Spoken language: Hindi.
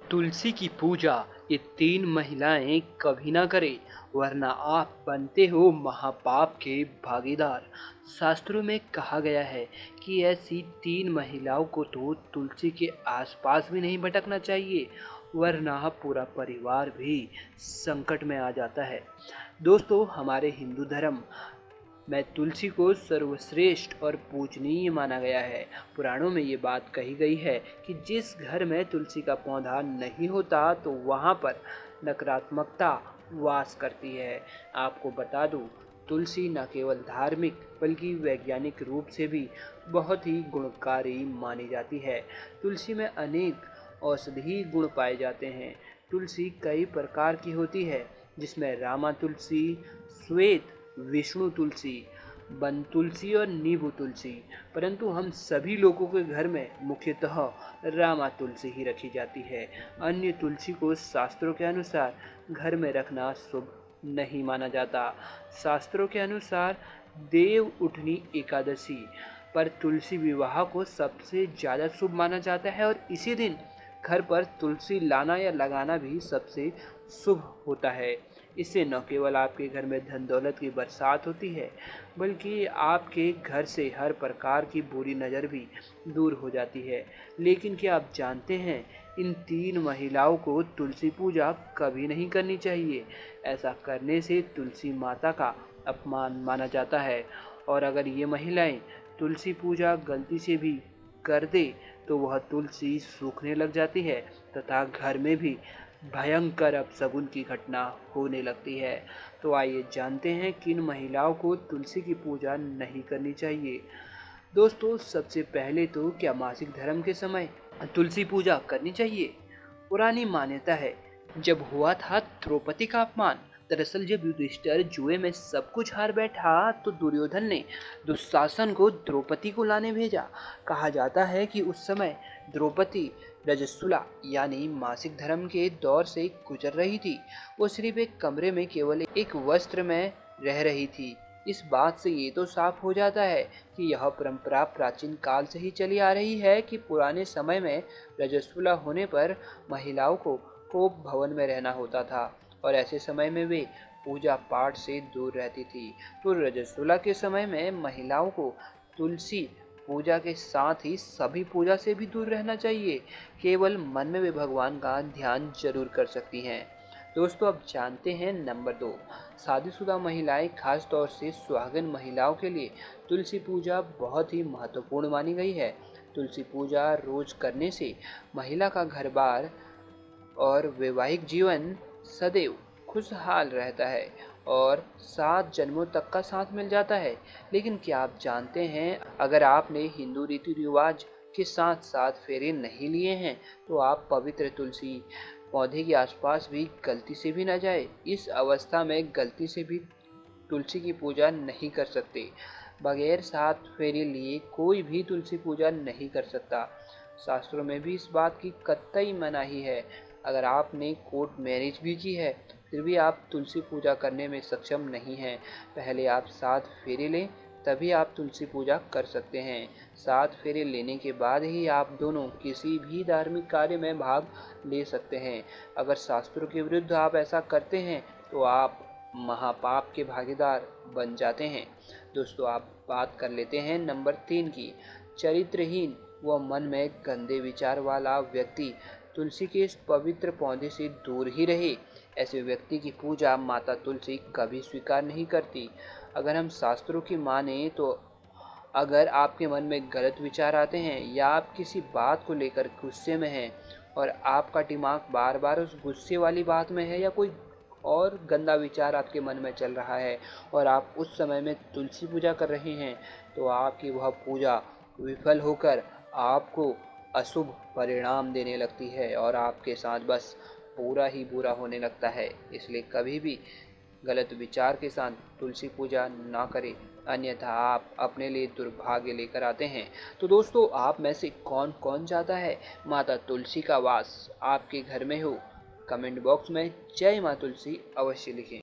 तुलसी की पूजा ये तीन महिलाएं कभी ना करें, वरना आप बनते हो महापाप के भागीदार। शास्त्रों में कहा गया है कि ऐसी तीन महिलाओं को तो तुलसी के आसपास भी नहीं भटकना चाहिए, वरना पूरा परिवार भी संकट में आ जाता है। दोस्तों, हमारे हिंदू धर्म में तुलसी को सर्वश्रेष्ठ और पूजनीय माना गया है। पुराणों में ये बात कही गई है कि जिस घर में तुलसी का पौधा नहीं होता तो वहाँ पर नकारात्मकता वास करती है। आपको बता दूं, तुलसी न केवल धार्मिक बल्कि वैज्ञानिक रूप से भी बहुत ही गुणकारी मानी जाती है। तुलसी में अनेक औषधीय गुण पाए जाते हैं। तुलसी कई प्रकार की होती है, जिसमें रामा तुलसी, श्वेत विष्णु तुलसी, वन तुलसी और नींबू तुलसी। परंतु हम सभी लोगों के घर में मुख्यतः रामा तुलसी ही रखी जाती है। अन्य तुलसी को शास्त्रों के अनुसार घर में रखना शुभ नहीं माना जाता। शास्त्रों के अनुसार देव उठनी एकादशी पर तुलसी विवाह को सबसे ज़्यादा शुभ माना जाता है, और इसी दिन घर पर तुलसी लाना या लगाना भी सबसे शुभ होता है। इससे न केवल आपके घर में धन दौलत की बरसात होती है, बल्कि आपके घर से हर प्रकार की बुरी नज़र भी दूर हो जाती है। लेकिन क्या आप जानते हैं, इन तीन महिलाओं को तुलसी पूजा कभी नहीं करनी चाहिए। ऐसा करने से तुलसी माता का अपमान माना जाता है, और अगर ये महिलाएं तुलसी पूजा गलती से भी कर दे तो वह तुलसी सूखने लग जाती है तथा घर में भी भयंकर अपशगुन की घटना होने लगती है। तो आइए जानते हैं किन महिलाओं को तुलसी की पूजा नहीं करनी चाहिए। दोस्तों, सबसे पहले तो क्या मासिक धर्म के समय तुलसी पूजा करनी चाहिए? पुरानी मान्यता है, जब हुआ था द्रौपदी का अपमान। दरअसल जब युधिष्ठिर जुए में सब कुछ हार बैठा तो दुर्योधन ने दुशासन को द्रौपदी को लाने भेजा। कहा जाता है कि उस समय द्रौपदी रजस्वला यानी मासिक धर्म के दौर से गुजर रही थी। वो सिर्फ एक कमरे में केवल एक वस्त्र में रह रही थी। इस बात से ये तो साफ हो जाता है कि यह परंपरा प्राचीन काल से ही चली आ रही है कि पुराने समय में रजस्वला होने पर महिलाओं को भवन में रहना होता था, और ऐसे समय में वे पूजा पाठ से दूर रहती थी। तो रजस्वला के समय में महिलाओं को तुलसी पूजा के साथ ही सभी पूजा से भी दूर रहना चाहिए। केवल मन में वे भगवान का ध्यान जरूर कर सकती हैं। दोस्तों, अब जानते हैं नंबर 2, शादीशुदा महिलाएं, खास तौर से सुहागन महिलाओं के लिए तुलसी पूजा बहुत ही महत्वपूर्ण मानी गई है। तुलसी पूजा रोज करने से महिला का घर बार और वैवाहिक जीवन सदैव खुशहाल रहता है और 7 जन्मों तक का साथ मिल जाता है। लेकिन क्या आप जानते हैं, अगर आपने हिंदू रीति रिवाज के साथ साथ फेरे नहीं लिए हैं तो आप पवित्र तुलसी पौधे के आसपास भी गलती से भी न जाए। इस अवस्था में गलती से भी तुलसी की पूजा नहीं कर सकते। बगैर 7 फेरे लिए कोई भी तुलसी पूजा नहीं कर सकता। शास्त्रों में भी इस बात की कतई मनाही है। अगर आपने कोर्ट मैरिज भी की है फिर भी आप तुलसी पूजा करने में सक्षम नहीं हैं। पहले आप 7 फेरे लें, तभी आप तुलसी पूजा कर सकते हैं। 7 फेरे लेने के बाद ही आप दोनों किसी भी धार्मिक कार्य में भाग ले सकते हैं। अगर शास्त्रों के विरुद्ध आप ऐसा करते हैं तो आप महापाप के भागीदार बन जाते हैं। दोस्तों, आप बात कर लेते हैं नंबर 3 की। चरित्रहीन व मन में गंदे विचार वाला व्यक्ति तुलसी के इस पवित्र पौधे से दूर ही रहे। ऐसे व्यक्ति की पूजा माता तुलसी कभी स्वीकार नहीं करती। अगर हम शास्त्रों की माने तो अगर आपके मन में गलत विचार आते हैं या आप किसी बात को लेकर गुस्से में हैं और आपका दिमाग बार बार उस गुस्से वाली बात में है, या कोई और गंदा विचार आपके मन में चल रहा है और आप उस समय में तुलसी पूजा कर रहे हैं, तो आपकी वह पूजा विफल होकर आपको अशुभ परिणाम देने लगती है और आपके साथ बस पूरा ही बुरा होने लगता है। इसलिए कभी भी गलत विचार के साथ तुलसी पूजा ना करें, अन्यथा आप अपने लिए दुर्भाग्य लेकर आते हैं। तो दोस्तों, आप में से कौन कौन चाहता है माता तुलसी का वास आपके घर में हो? कमेंट बॉक्स में जय माँ तुलसी अवश्य लिखें।